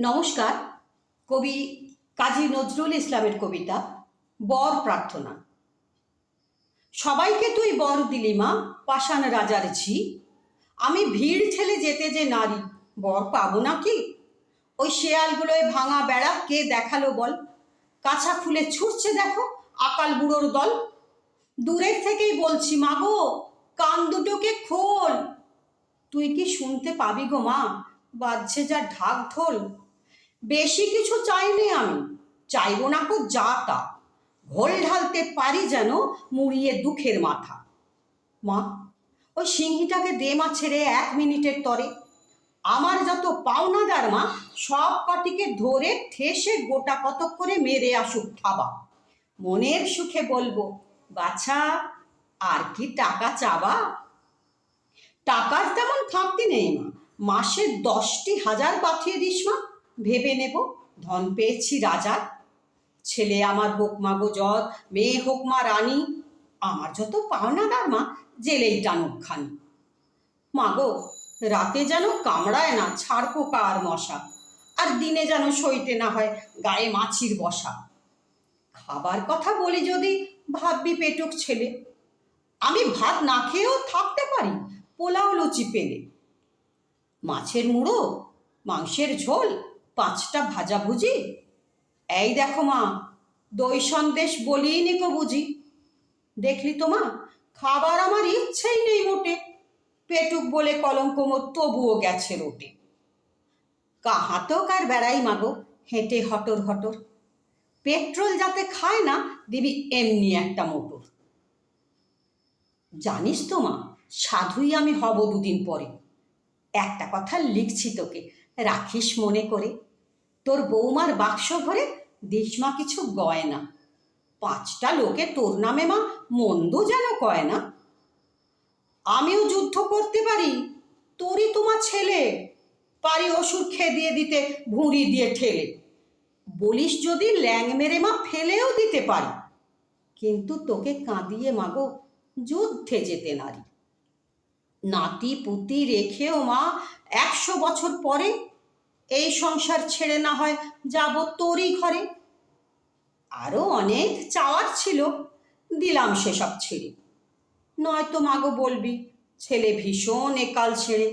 নমস্কার। কবি কাজী নজরুল ইসলামের কবিতা বর প্রার্থনা। সবাইকে তুই বর দিলি মা, পাষাণ রাজার ঝি। আমি ভিড় ঠেলে যেতে যে নারী, বর পাবো না কি? ওই শেয়ালগুলোয় ভাঙা বেড়া কে দেখালো বল? কাছা খুলে ছুটছে দেখো আকাল বুড়োর দল। দূরের থেকেই বলছি মাগো, কান দুটোকে খোল। তুই কি শুনতে পাবি গো মা, বাজছে যা ঢাক ঢোল। বেশি কিছু চাইনি আমি, চাইব না কো যা তা। ঘোল ঢালতে পারি যেন মুড়িয়ে দুঃখের মাথা। মা, ওই সিংহীটাকে দে মা ছেড়ে 1 মিনিটের তরে। আমার যত পাওনাদার মা, সব কটিকে ধরে ঠেসে গোটা কতক করে মেরে আসুক থাবা। মনের সুখে বলবো, বাছা আর কি টাকা চাবা? টাকার তেমন খামতি নেই মা, মাসে 10টি হাজার পাঠিয়ে দিস মা, ভেবে নেব ধন পেয়েছি রাজার। ছেলে আমার হোক মা গো জজ, মেয়ে হোক মা রানী, আমার যত পাওনাদার মা জেলেই টানুক খানি। মা গো, রাতে যেন কামড়ায় না ছাড় পোকা আর মশা, আর দিনে যেন সইতে না হয় গায়ে মাছির বসা। খাবার কথা বলি যদি ভাববি পেটুক ছেলে, আমি ভাত না খেয়েও থাকতে পারি পোলাও লুচি পেলে। মাছের মুড়ো, মাংসের ঝোল, 5টা ভাজাভুজি। এই দেখো মা, দই সন্দেশ বলিনি নিকো বুঝি। দেখলি তো মা, খাবার আমার ইচ্ছেই নেই মোটে। পেটুক বলে কলঙ্ক মোর তবুও গেছে রোটে। কাহাতক আর বেড়াই মাগো হেঁটে হটর হটর। পেট্রোল যাতে খায় না দিবি এমনি একটা মোটর। জানিস তো মা, সাধুই আমি হব 2 দিন পরে। একটা কথা লিখছি তোকে, রাখিস মনে করে। তোর বৌমার বাক্স ভরে দিস মা কিছু গয়না। 5টা লোকে তোর নামে মা মন্দ যেন কয় না। আমিও যুদ্ধ করতে পারি, তোরই তোমার ছেলে। পারি ওষুধ খেয়ে দিয়ে দিতে ভুঁড়ি দিয়ে ঠেলে। বলিস যদি ল্যাং মেরে মা ফেলেও দিতে পারি, কিন্তু তোকে কাঁদিয়ে মাগো যুদ্ধে যেতে নারী। নাতি পুতি রেখেও মা 100 বছর পরে এই সংসার ছেড়ে না হয় যাব তোরই ঘরে। আরও অনেক চাওয়ার ছিল, দিলাম সেসব ছেড়ে। নয়তো মাগো বলবি ছেলে ভীষণ একাল ছেড়ে।